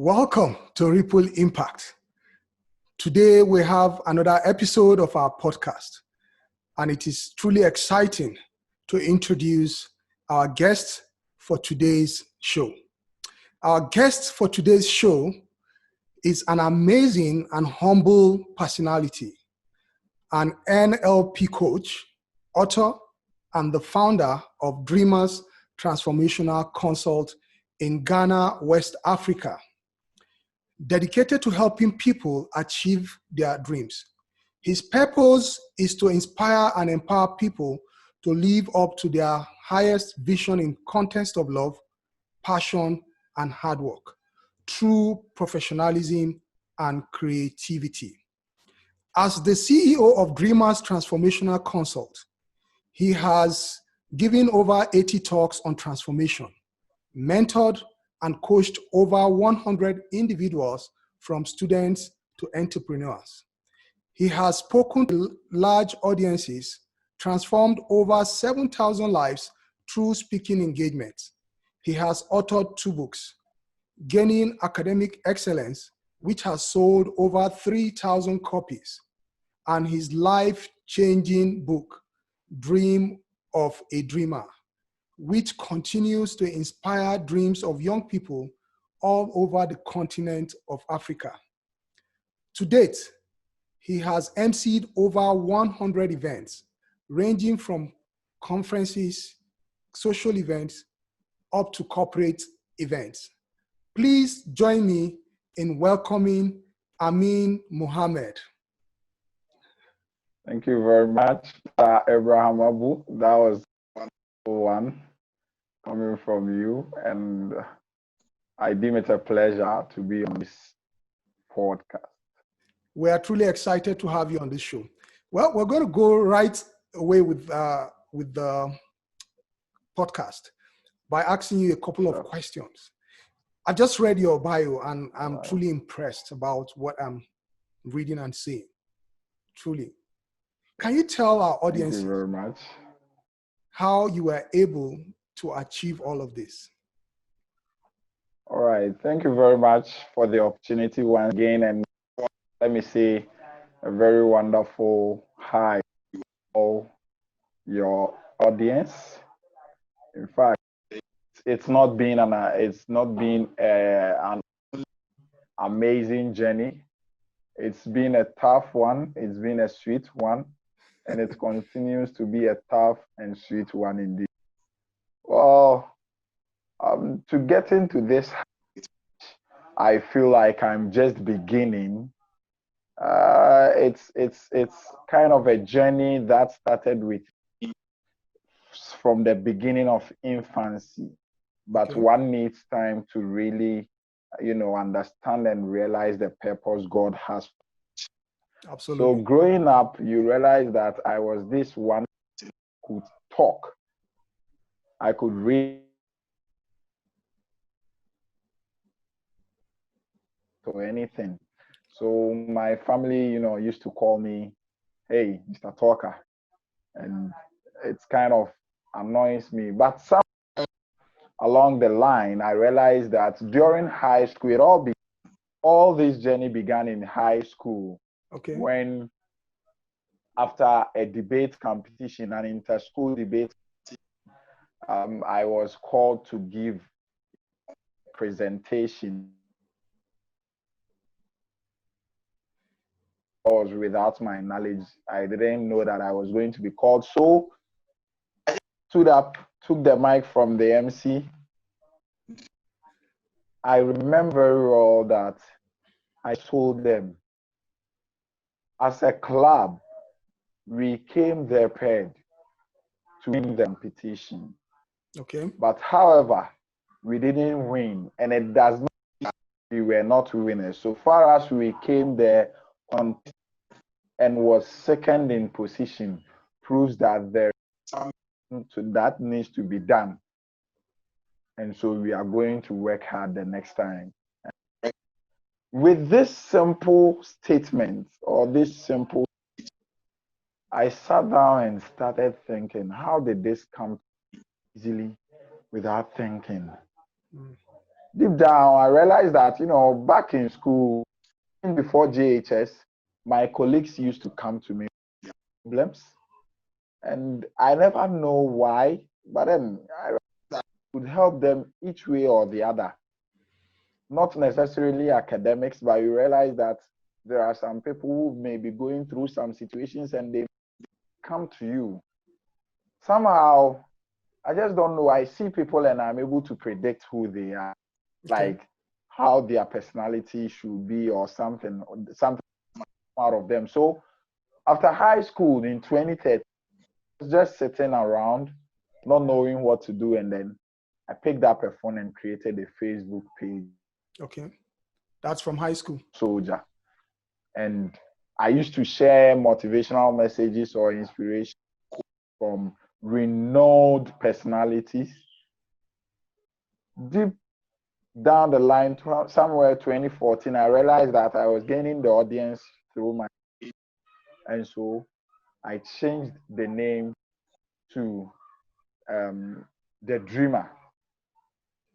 Welcome to Ripple Impact. Today we have another episode of our podcast, and it is truly exciting to introduce our guest for today's show. Our guest for today's show is an amazing and humble personality, an NLP coach, author, and the founder of Dreamers Transformational Consult in Ghana, West Africa. Dedicated to helping people achieve their dreams. His purpose is to inspire and empower people to live up to their highest vision in context of love, passion, and hard work through professionalism and creativity. As the CEO of Dreamers Transformational Consult, he has given over 80 talks on transformation, mentored and coached over 100 individuals from students to entrepreneurs. He has spoken to large audiences, transformed over 7,000 lives through speaking engagements. He has authored 2 books, Gaining Academic Excellence, which has sold over 3,000 copies, and his life-changing book, Dream of a Dreamer, which continues to inspire dreams of young people all over the continent of Africa. To date, he has emceed over 100 events, ranging from conferences, social events, up to corporate events. Please join me in welcoming Amin Mohammed. Thank you very much, Abraham Abu. That was one coming from you, and I deem it a pleasure to be on this podcast. We are truly excited to have you on this show. Well, we're going to go right away with the podcast by asking you a couple of questions. I just read your bio, and I'm truly impressed about what I'm reading and seeing. Truly. Can you tell our audience Thank you very much. How you were able to achieve all of this? All right. Thank you very much for the opportunity once again. And let me say a very wonderful hi to all your audience. In fact, it's not been an amazing journey. It's been a tough one. It's been a sweet one. And it continues to be a tough and sweet one indeed. Well, to get into this, I feel like I'm just beginning. It's kind of a journey that started with from the beginning of infancy, but Okay. one needs time to really, understand and realize the purpose God has. Absolutely. So growing up, you realize that I was this one who could talk. I could read or anything. So my family, used to call me, "Hey, Mr. Talker," and it's kind of annoys me. But along the line, I realized that during high school, all this journey began in high school. Okay. When after a debate competition, an inter-school debate, I was called to give a presentation. Was without my knowledge. I didn't know that I was going to be called. So I stood up, took the mic from the MC. I remember very well that I told them, as a club, we came there prepared to win the competition. Okay. But however, we didn't win, and it does not mean we were not winners. So far as we came there on and was second in position, proves that there is something that needs to be done. And so we are going to work hard the next time. With this simple statement or this simple, I sat down and started thinking, how did this come easily without thinking? deep down, I realized that, back in school, even before JHS, my colleagues used to come to me with problems. And I never know why, but then I realized that I could help them each way or the other. Not necessarily academics, but you realize that there are some people who may be going through some situations and they come to you. Somehow, I just don't know. I see people and I'm able to predict who they are, Okay. like how their personality should be or something out of them. So after high school in 2013, I was just sitting around, not knowing what to do. And then I picked up a phone and created a Facebook page. Okay. That's from high school. Soldier. And I used to share motivational messages or inspiration from renowned personalities. Deep down the line, somewhere 2014, I realized that I was gaining the audience through my page. And so I changed the name to The Dreamer.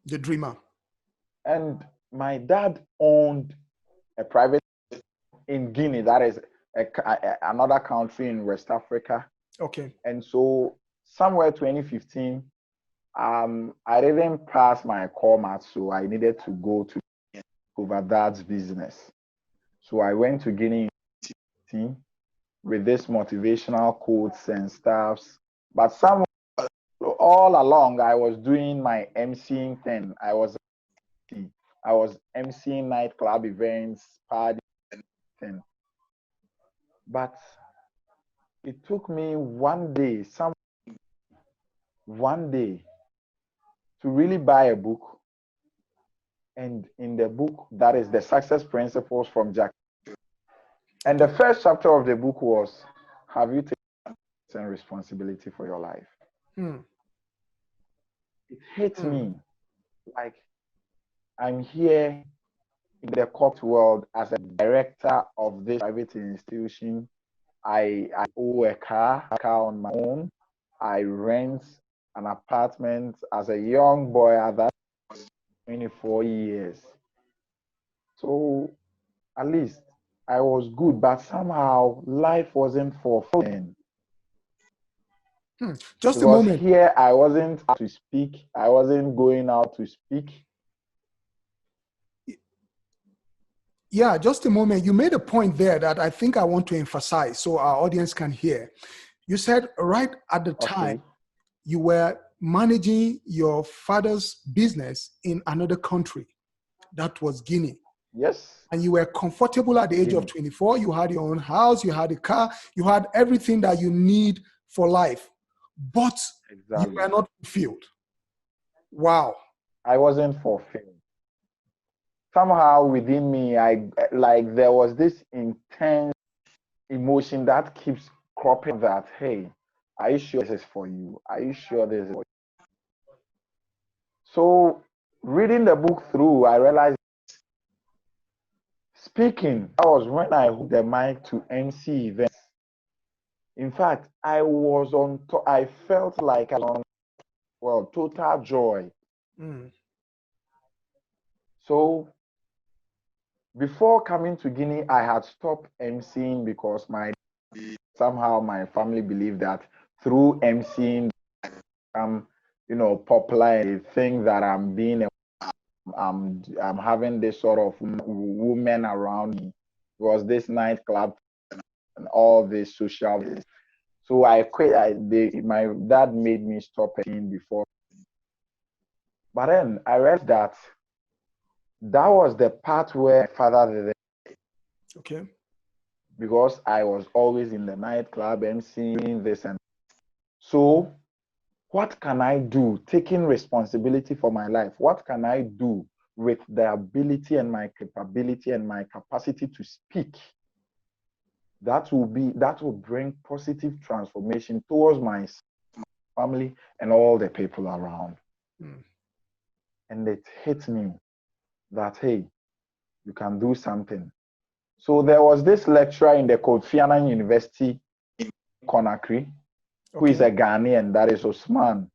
The Dreamer. And my dad owned a private in Guinea, that is another country in West Africa. Okay. And so somewhere 2015, I didn't pass my core math, so I needed to go to over dad's business. So I went to Guinea with this motivational quotes and stuffs. But all along, I was doing my MCing thing. I was MCing nightclub events, parties, and but it took me one day to really buy a book. And in the book, that is the success principles from Jack. And the first chapter of the book was, have you taken responsibility for your life? It hit me like I'm here in the corporate world as a director of this private institution. I owe a car on my own. I rent an apartment as a young boy at that 24 years. So at least I was good, but somehow life wasn't fulfilling. Just a Because moment. here I wasn't to speak. I wasn't going out to speak. Yeah, just a moment. You made a point there that I think I want to emphasize so our audience can hear. You said right at the time you were managing your father's business in another country. That was Guinea. Yes. And you were comfortable at the age of 24. You had your own house, you had a car, you had everything that you need for life. But you were not fulfilled. Wow. I wasn't fulfilled. Somehow within me, there was this intense emotion that keeps cropping that, hey, are you sure this is for you? Are you sure this is for you? So reading the book through, I realized speaking, that was when I hooked the mic to MC events. In fact, I felt like I was on, total joy. So before coming to Guinea, I had stopped MCing because somehow my family believed that through MCing, I'm popular, and they think that I'm having this sort of women around me. It was this nightclub and all this social. So I quit. My dad made me stop MCing before. But then I realized that was the part where my father did. Okay. Because I was always in the nightclub MCing this and so what can I do? Taking responsibility for my life. What can I do with the ability and my capability and my capacity to speak? That will bring positive transformation towards my family and all the people around. And it hit me that, hey, you can do something. So there was this lecturer in the Kofi Annan University in Conakry, who is a Ghanaian, that is Osman.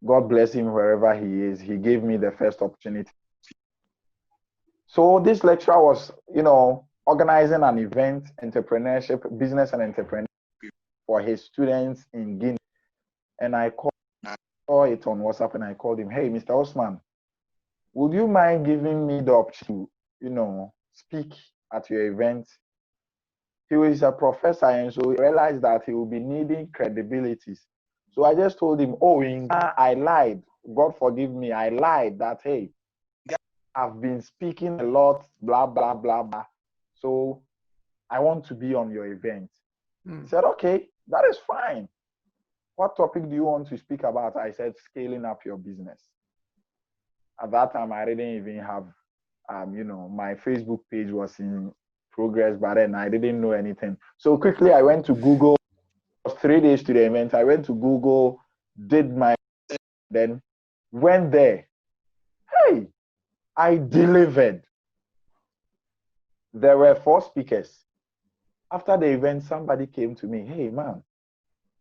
God bless him wherever he is. He gave me the first opportunity So this lecturer was, organizing an event, entrepreneurship, business and entrepreneurship for his students in Guinea. And I saw it on WhatsApp and I called him, hey, Mr. Osman, would you mind giving me the option to, speak at your event? He was a professor, and so he realized that he will be needing credibilities. So I just told him, oh, I lied. God forgive me. I lied that, hey, I've been speaking a lot, blah, blah, blah, blah. So I want to be on your event. He said, okay, that is fine. What topic do you want to speak about? I said, scaling up your business. At that time, I didn't even have, my Facebook page was in progress, but then I didn't know anything. So quickly, I went to Google. It was 3 days to the event. I went to Google, did my, then went there. Hey, I delivered. There were 4 speakers. After the event, somebody came to me, hey, man,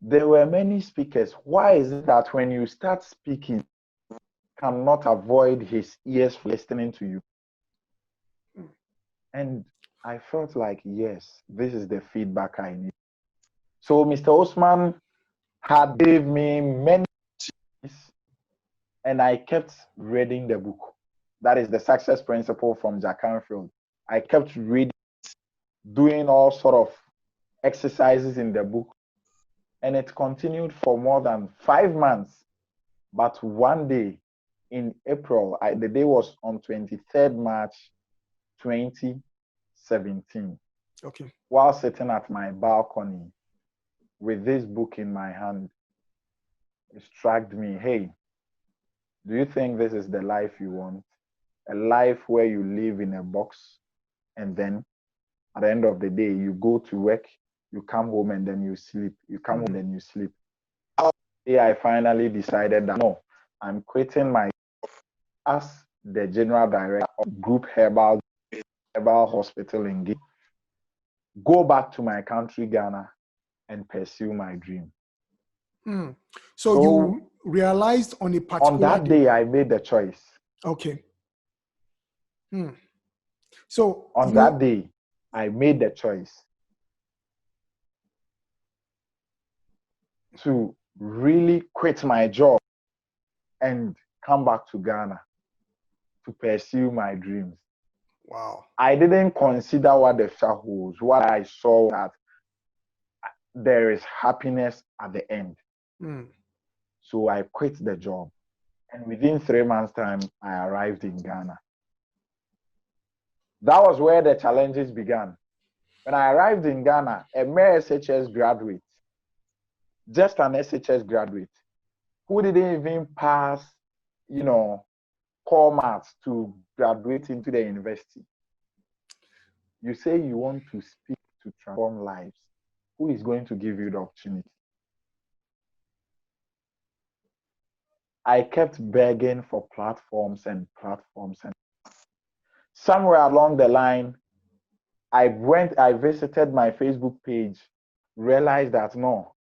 there were many speakers. Why is it that when you start speaking, you cannot avoid his ears listening to you? And I felt like, yes, this is the feedback I need. So Mr. Osman had gave me many things, and I kept reading the book. That is the success principle from Jack Canfield. I kept reading, doing all sort of exercises in the book, and it continued for more than 5 months. But one day in April, the day was on 23rd March 2017. Okay. While sitting at my balcony with this book in my hand, it struck me, hey, do you think this is the life you want? A life where you live in a box, and then at the end of the day, you go to work, you come home, and then you sleep. You come home, and you sleep. I finally decided that no, I'm quitting my as the general director of Group Herbal Hospital in Guinea. Go back to my country, Ghana, and pursue my dream. So you realized on a particular on that day, I made the choice. Okay. So on that day, I made the choice to really quit my job and come back to Ghana to pursue my dreams. Wow. I didn't consider what the future holds. What I saw that there is happiness at the end. So I quit the job. And within 3 months' time, I arrived in Ghana. That was where the challenges began. When I arrived in Ghana, a mere SHS graduate, just an SHS graduate, who didn't even pass, core maths to graduate into the university. You say you want to speak to transform lives. Who is going to give you the opportunity? I kept begging for platforms and platforms. And somewhere along the line, I visited my Facebook page, realized that no,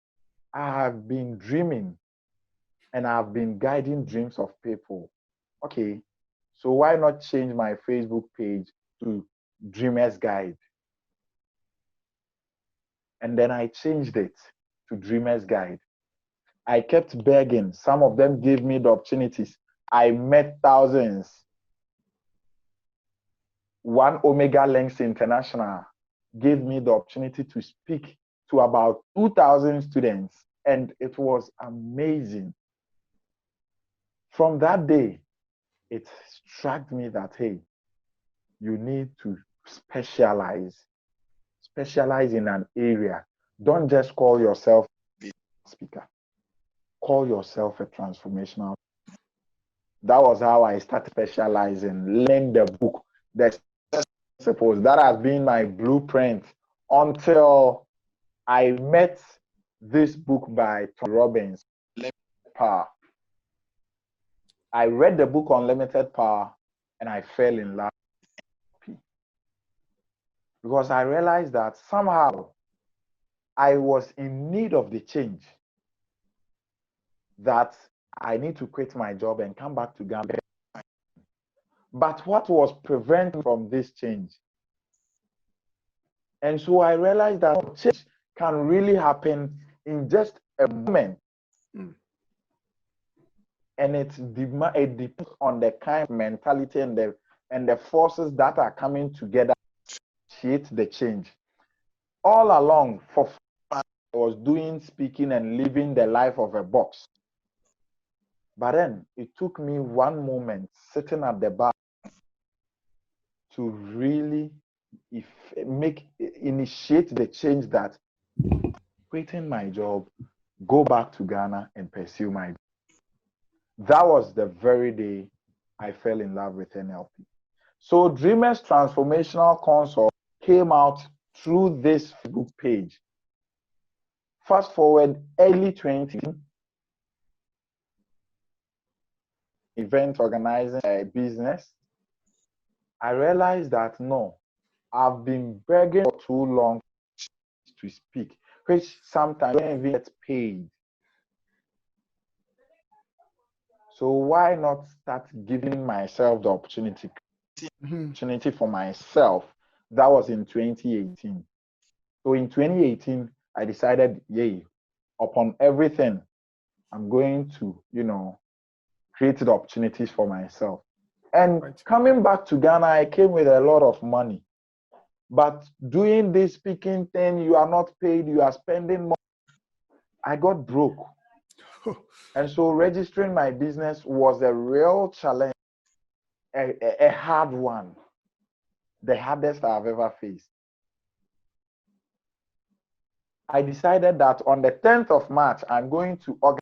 I have been dreaming and I've been guiding dreams of people. Okay, so why not change my Facebook page to Dreamers Guide? And then I changed it to Dreamers Guide. I kept begging. Some of them gave me the opportunities. I met thousands. One Omega Links International gave me the opportunity to speak to about 2,000 students, and it was amazing. From that day, it struck me that, hey, you need to specialize in an area. Don't just call yourself a speaker. Call yourself a transformational. That was how I started specializing, learn the book, the principles. That has been my blueprint until I met this book by Tony Robbins, Limited Power. I read the book on limited power and I fell in love with it. Because I realized that somehow I was in need of the change, that I need to quit my job and come back to Gambia. But what was preventing from this change? And so I realized that change can really happen in just a moment. And it depends on the kind of mentality and the forces that are coming together to create the change. All along, for 4 months, I was doing speaking and living the life of a box. But then it took me one moment sitting at the bar to really initiate the change that quitting my job, go back to Ghana and pursue my dream. That was the very day I fell in love with NLP. So Dreamers Transformational Consult came out through this Facebook page. Fast forward early 20, event organizing a business. I realized that no, I've been begging for too long to speak, which sometimes I don't even get paid. So why not start giving myself the opportunity for myself? That was in 2018. So in 2018, I decided, yay, upon everything, I'm going to, create the opportunities for myself. And coming back to Ghana, I came with a lot of money. But doing this speaking thing, you are not paid, you are spending money. I got broke. And so registering my business was a real challenge, a hard one, the hardest I've ever faced. I decided that on the 10th of March, I'm going to organize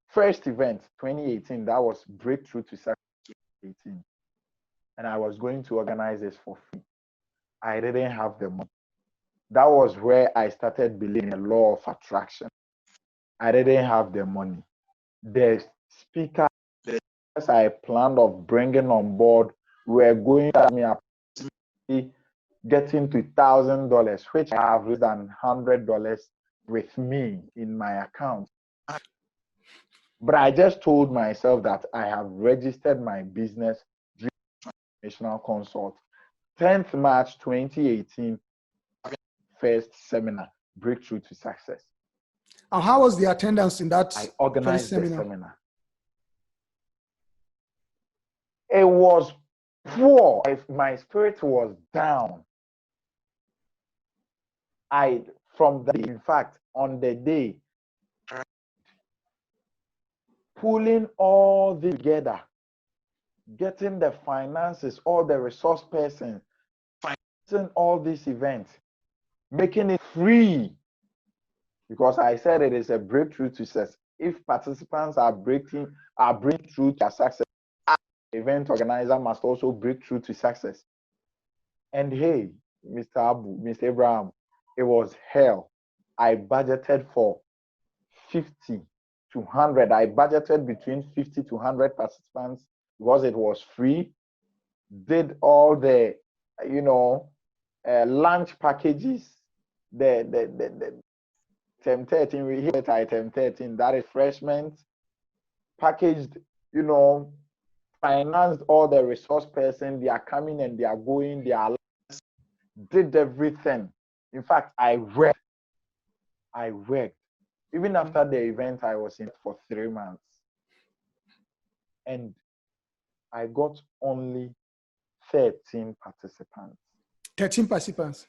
first event, 2018. That was Breakthrough to Success 2018. And I was going to organize this for free. I didn't have the money. That was where I started believing in the law of attraction. I didn't have the money. The speakers I planned of bringing on board were going to me approximately getting to $1,000, which I have less than $100 with me in my account. But I just told myself that I have registered my business, Dreamers Transformational Consult, 10th March 2018, first seminar, Breakthrough to Success. And how was the attendance in that I organized first the seminar? It was poor. My spirit was down. In fact, on the day, pulling all this together, getting the finances, all the resource persons, financing all these events, making it free. Because I said it is a breakthrough to success. If participants are breaking through to success, the event organizer must also break through to success. And hey, Mr. Abraham, it was hell. I budgeted for 50 to 100. I budgeted between 50 to 100 participants because it was free. Did all the, lunch packages, the 10-13, we hit item 13, that refreshment, packaged, financed all the resource person, they are coming and they are going, they are did everything. In fact, I worked. Even after the event, I was in for 3 months. And I got only 13 participants. 13 participants.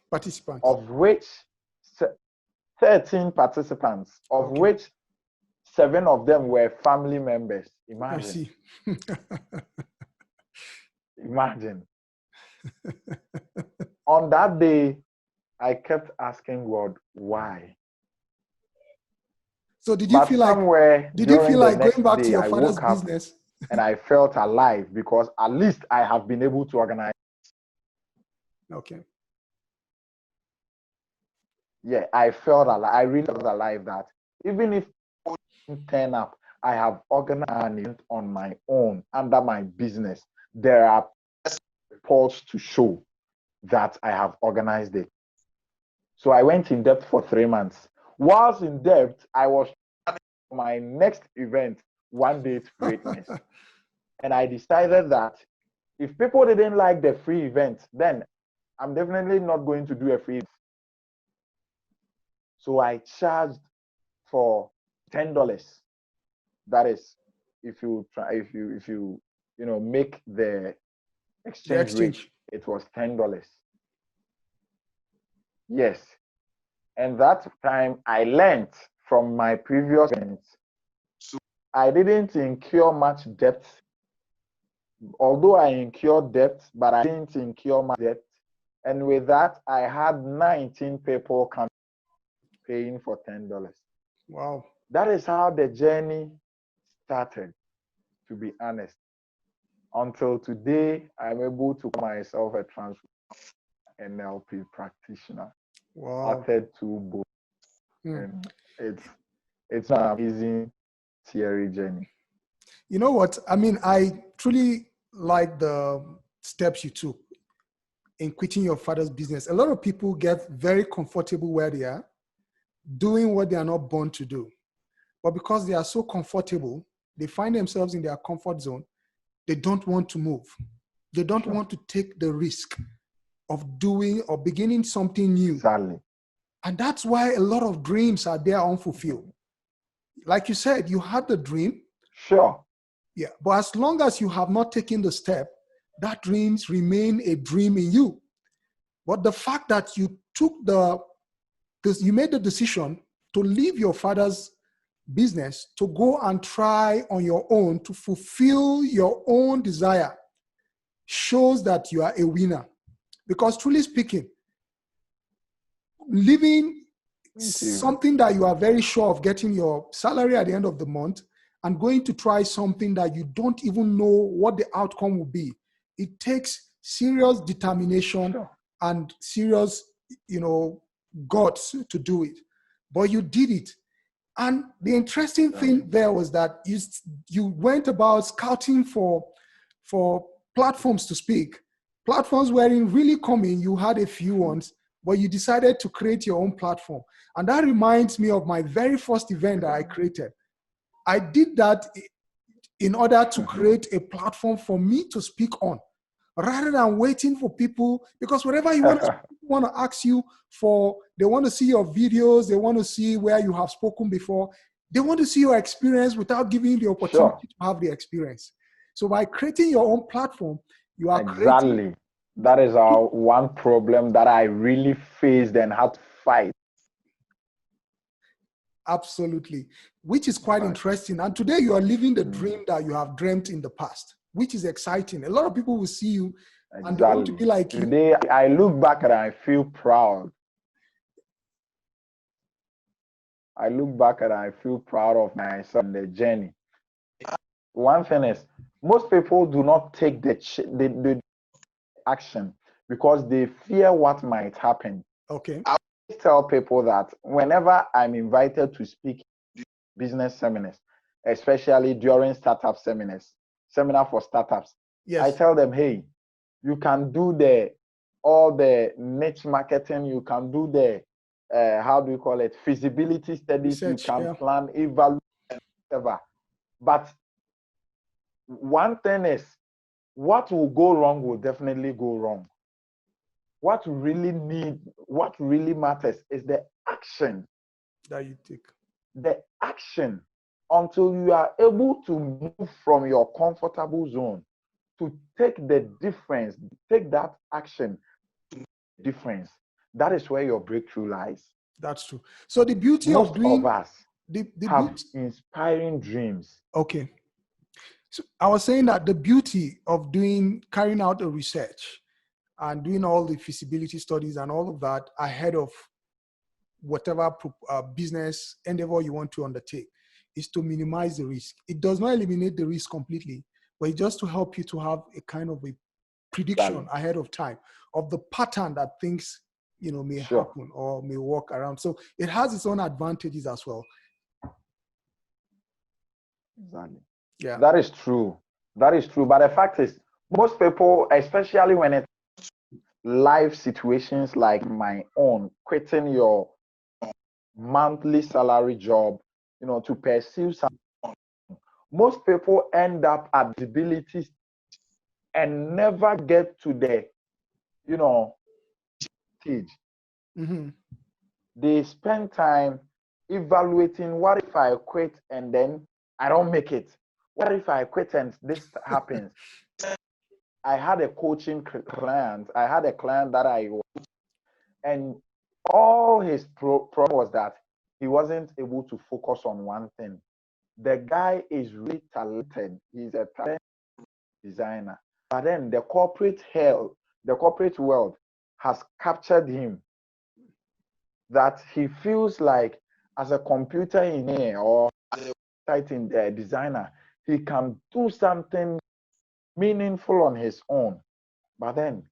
Of which 13 participants, of which 7 of them were family members. Imagine. I see. Imagine. On that day, I kept asking God, why? So did you feel like going back to your father's business? And I felt alive because at least I have been able to organize. Okay. Yeah, I felt alive. I really felt alive that even if I didn't turn up, I have organized an event on my own under my business. There are reports to show that I have organized it. So I went in depth for 3 months. Whilst in depth, I was planning for my next event, One Day to Greatness. And I decided that If people didn't like the free event, then I'm definitely not going to do a free event. So I charged for $10. That is, if you make the The exchange rate, exchange. it was $10. Yes. And that time I learned from my previous events. So I didn't incur much debt. Although I incurred debt, but I didn't incur much debt. And with that, I had 19 people paying for $10. Wow. That is how the journey started, to be honest. Until today, I'm able to call myself a NLP practitioner. Wow. Authored 2 books. And it's an amazing theory journey. You know what? I mean, I truly like the steps you took in quitting your father's business. A lot of people get very comfortable where they are, doing what they are not born to do. But because they are so comfortable, they find themselves in their comfort zone. They don't want to move. They don't want to take the risk of doing or beginning something new. Exactly. And that's why a lot of dreams are there unfulfilled. Like you said, you had the dream. Sure. Yeah. But as long as you have not taken the step, that dreams remain a dream in you. But the fact that you took you made the decision to leave your father's business to go and try on your own to fulfill your own desire shows that you are a winner. Because truly speaking, leaving something that you are very sure of getting your salary at the end of the month and going to try something that you don't even know what the outcome will be, it takes serious determination and serious, guts to do it. But you did it. And the interesting thing there was that you went about scouting for platforms to speak. Platforms weren't really coming. You had a few ones, but you decided to create your own platform. And that reminds me of my very first event that I created. I did that in order to create a platform for me to speak on, rather than waiting for people, because whatever you want to ask you for, they want to see your videos, they want to see where you have spoken before, they want to see your experience without giving you the opportunity to have the experience. So by creating your own platform, you are creating. That is our one problem that I really faced and had to fight. Absolutely, which is quite interesting. And today you are living the dream that you have dreamt in the past, which is exciting. A lot of people will see you and they want to be like you. Today, I look back and I feel proud. I look back and I feel proud of myself and the journey. One thing is, most people do not take the action because they fear what might happen. Okay. I always tell people that whenever I'm invited to speak business seminars, especially during startup seminar for startups, I tell them, hey, you can do all the niche marketing, you can do the how do you call it, feasibility studies, research, you can plan, evaluate, whatever. But one thing is, what will go wrong will definitely go wrong. What really matters is the action that you take. The action until you are able to move from your comfortable zone to take the difference, take that action, difference. That is where your breakthrough lies. That's true. So the beauty Most of doing of us have inspiring dreams. Okay. So I was saying that the beauty of carrying out a research and doing all the feasibility studies and all of that ahead of whatever business endeavor you want to undertake is to minimize the risk. It does not eliminate the risk completely, but it's just to help you to have a kind of a prediction ahead of time of the pattern that things may happen or may work around. So it has its own advantages as well. Exactly. Yeah. That is true. But the fact is, most people, especially when it's life situations like my own, quitting your monthly salary job, to pursue something, most people end up at disabilities and never get to the, stage. Mm-hmm. They spend time evaluating, what if I quit and then I don't make it? What if I quit and this happens? I had a coaching client. I had a client that and all his problem was that he wasn't able to focus on one thing. The guy is really talented. He's a talented designer. But then the corporate world has captured him, that he feels like as a computer engineer or as a website designer, he can do something meaningful on his own. But then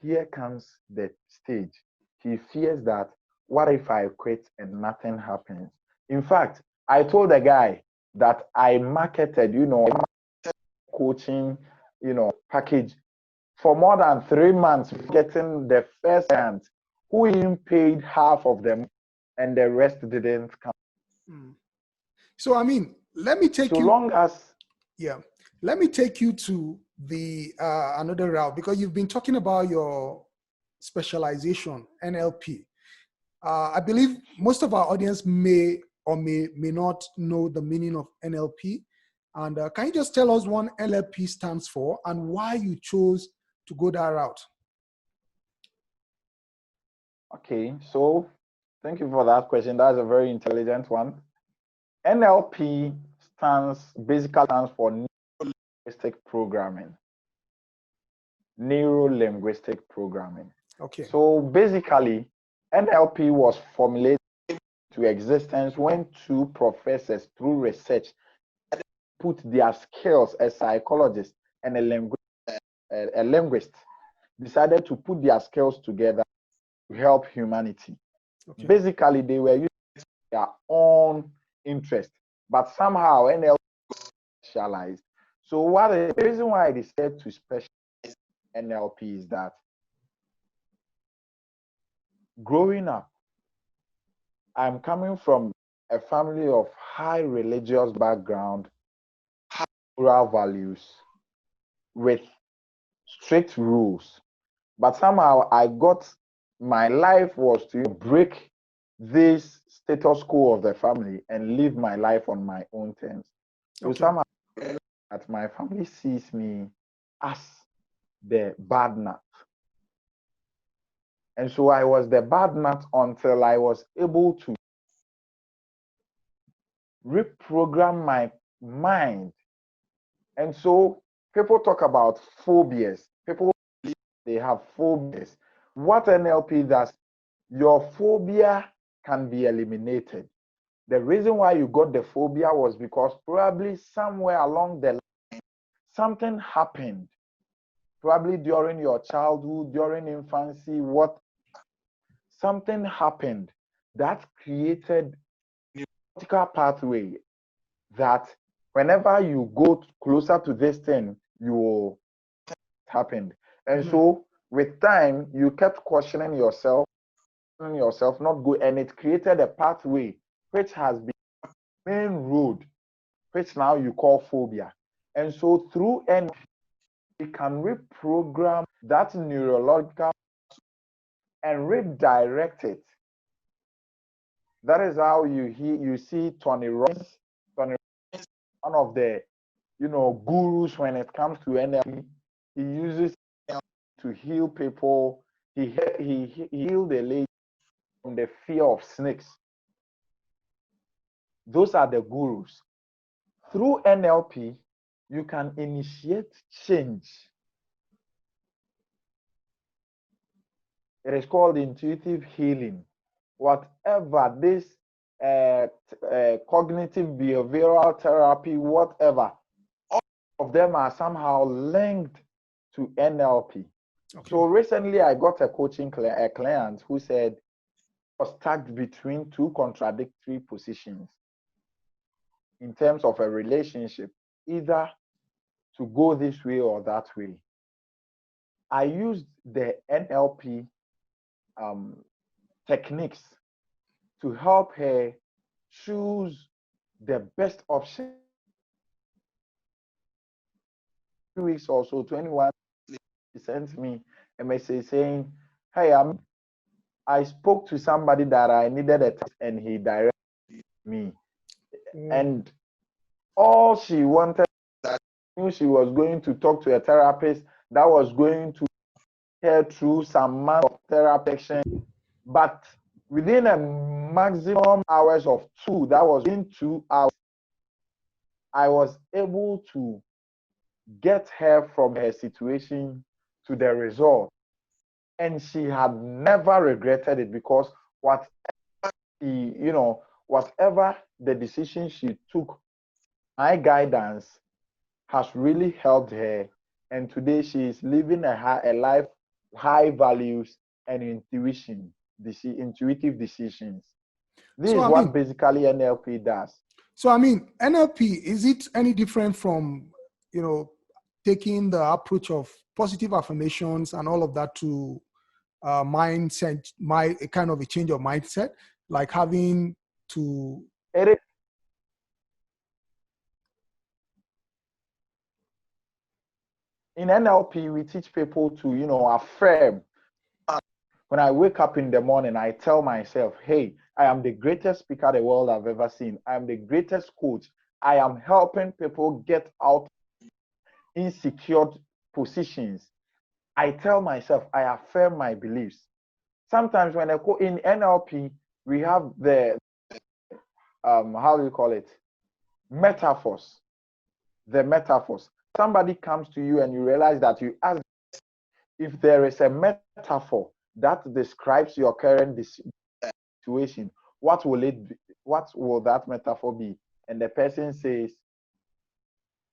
here comes the stage. He fears that, what if I quit and nothing happens? In fact, I told the guy that I marketed, coaching, package for more than 3 months, getting the first client who even paid half of them and the rest didn't come. So, I mean, let me take you to the another route, because you've been talking about your specialization, NLP. I believe most of our audience may or may not know the meaning of NLP. And can you just tell us what NLP stands for and why you chose to go that route? Okay, so thank you for that question. That's a very intelligent one. NLP basically stands for neuro-linguistic programming. Neuro-linguistic programming. Okay. So basically, NLP was formulated to existence when two professors, through research, put their skills as psychologists and a linguist, decided to put their skills together to help humanity. Okay. Basically, they were using their own interest, but somehow NLP specialized. So the reason why I decided to specialize NLP is that growing up, I'm coming from a family of high religious background, high moral values, with strict rules. But somehow my life was to break this status quo of the family and live my life on my own terms. So somehow that my family sees me as the bad nut. And so I was the bad nut until I was able to reprogram my mind. And so people talk about phobias. People, they have phobias. What NLP does, your phobia can be eliminated. The reason why you got the phobia was because probably somewhere along the line, something happened. Probably during your childhood, during infancy, something happened that created a neurological pathway that whenever you go closer to this thing, it happened. And so with time, you kept questioning yourself, not good, and it created a pathway which has been the main road, which now you call phobia. And so through NLP, we can reprogram that neurological and redirect it. That is how you see Tony Robbins. Tony Robbins, one of the gurus when it comes to NLP. He uses NLP to heal people. He healed a lady from the fear of snakes. Those are the gurus. Through NLP, you can initiate change. It is called intuitive healing. Whatever this cognitive behavioral therapy, whatever, all of them are somehow linked to NLP. Okay. So recently I got a client who said he was stuck between two contradictory positions in terms of a relationship, either to go this way or that way. I used the NLP techniques to help her choose the best option. 2 weeks or so, 21 She sent me a message saying, "Hey, I spoke to somebody that I needed a test and he directed me. And all she wanted, that knew she was going to talk to a therapist that was going to her through some months of therapy, but within a maximum hours of 2, that was in 2 hours, I was able to get her from her situation to the result. And she had never regretted it, because whatever whatever the decision she took, my guidance has really helped her. And today she is living a life high values and intuitive decisions. This So is I what mean, basically NLP does. so I mean, NLP, is it any different from, taking the approach of positive affirmations and all of that to mindset, a kind of a change of mindset, like having to? It is, in NLP, we teach people to, affirm. When I wake up in the morning, I tell myself, hey, I am the greatest speaker the world have ever seen. I am the greatest coach. I am helping people get out insecure positions. I tell myself, I affirm my beliefs. Sometimes when I go in NLP, we have the, how do you call it? Metaphors. The metaphors. Somebody comes to you and you realize that you ask if there is a metaphor that describes your current situation, what will it be? What will that metaphor be? And the person says,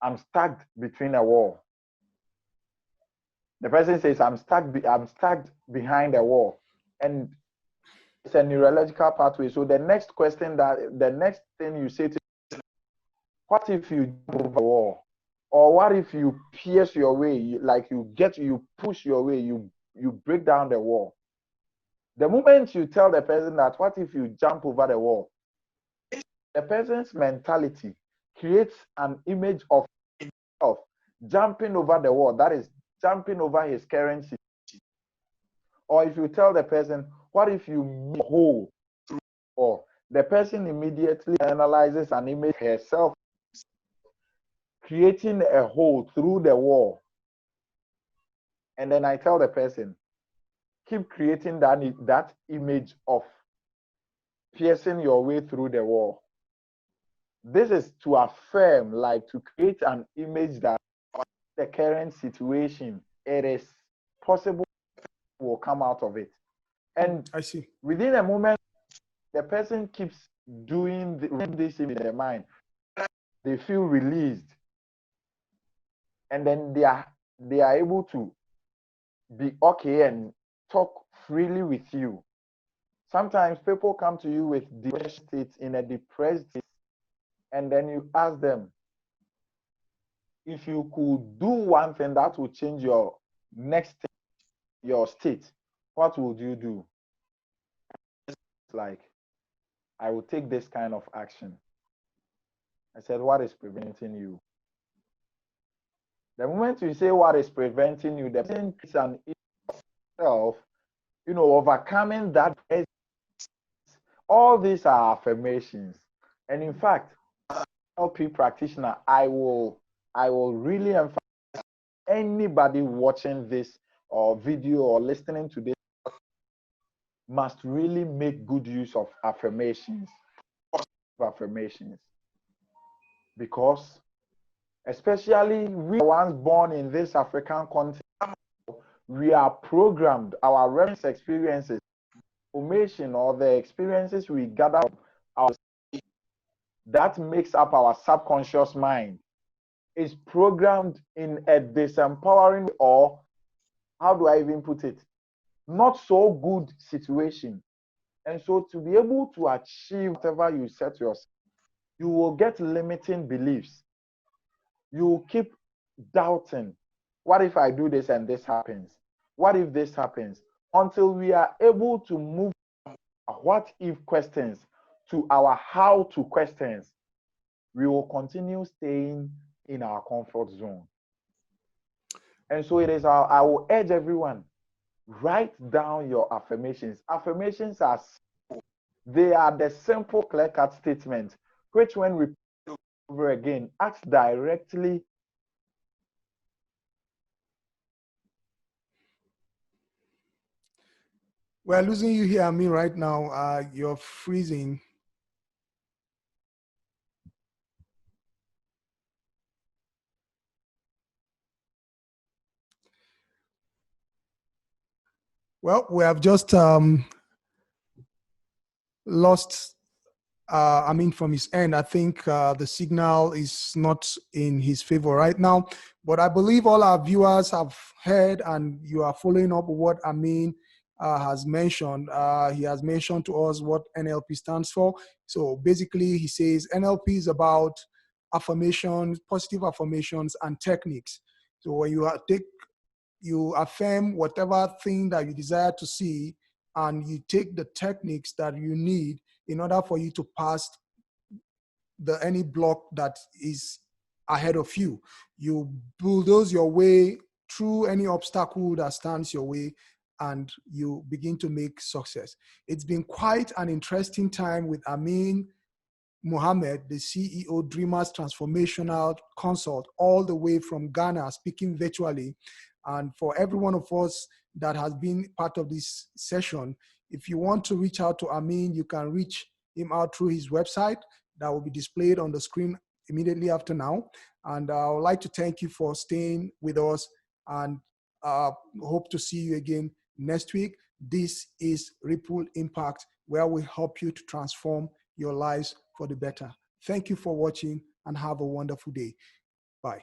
I'm stuck between a wall. The person says, I'm stuck behind a wall. And it's a neurological pathway. So the next thing you say to, what if you jump over a wall? Or what if you pierce your way, you push your way, you break down the wall? The moment you tell the person that, what if you jump over the wall? The person's mentality creates an image of himself jumping over the wall, that is, jumping over his current situation. Or if you tell the person, what if you make a hole? Or the person immediately analyzes an image of herself creating a hole through the wall. And then I tell the person, keep creating that image of piercing your way through the wall. This is to affirm, like to create an image that the current situation, it is possible will come out of it. And I see. within a moment, the person keeps doing this in their mind. They feel released. And then they are able to be okay and talk freely with you. Sometimes people come to you with depressed states, in a depressed state, and then you ask them, if you could do one thing that would change your your state, what would you do? It's like, I will take this kind of action. I said, what is preventing you? The moment you say what is preventing you, the person is an itself, overcoming that. All these are affirmations. And in fact, NLP practitioner, I will really emphasize, anybody watching this or video or listening to this must really make good use of affirmations. Because especially we ones born in this African continent, we are programmed, our reference experiences, information, or the experiences we gather from our, that makes up our subconscious mind, is programmed in a disempowering, or how do I even put it, not so good situation. And so to be able to achieve whatever you set yourself, you will get limiting beliefs. You will keep doubting. What if I do this and this happens? What if this happens? Until we are able to move from what if questions to our how to questions, we will continue staying in our comfort zone. And so I will urge everyone, write down your affirmations. Affirmations are simple. They are the simple clear-cut statements, which when repeated over again, acts directly. We're losing you here, Amin, right now. You're freezing. Well, we have just lost Amin from his end. I think the signal is not in his favor right now. But I believe all our viewers have heard, and you are following up with what Amin has mentioned. He has mentioned to us what NLP stands for. So basically, he says NLP is about affirmations, positive affirmations, and techniques. So when you affirm whatever thing that you desire to see, and you take the techniques that you need in order for you to pass any block that is ahead of you. You bulldoze your way through any obstacle that stands your way, and you begin to make success. It's been quite an interesting time with Amin Mohammed, the CEO, Dreamers Transformational Consult, all the way from Ghana, speaking virtually. And for every one of us that has been part of this session, if you want to reach out to Amin, you can reach him out through his website that will be displayed on the screen immediately after now. And I would like to thank you for staying with us, and hope to see you again next week. This is Ripple Impact, where we help you to transform your lives for the better. Thank you for watching, and have a wonderful day. Bye.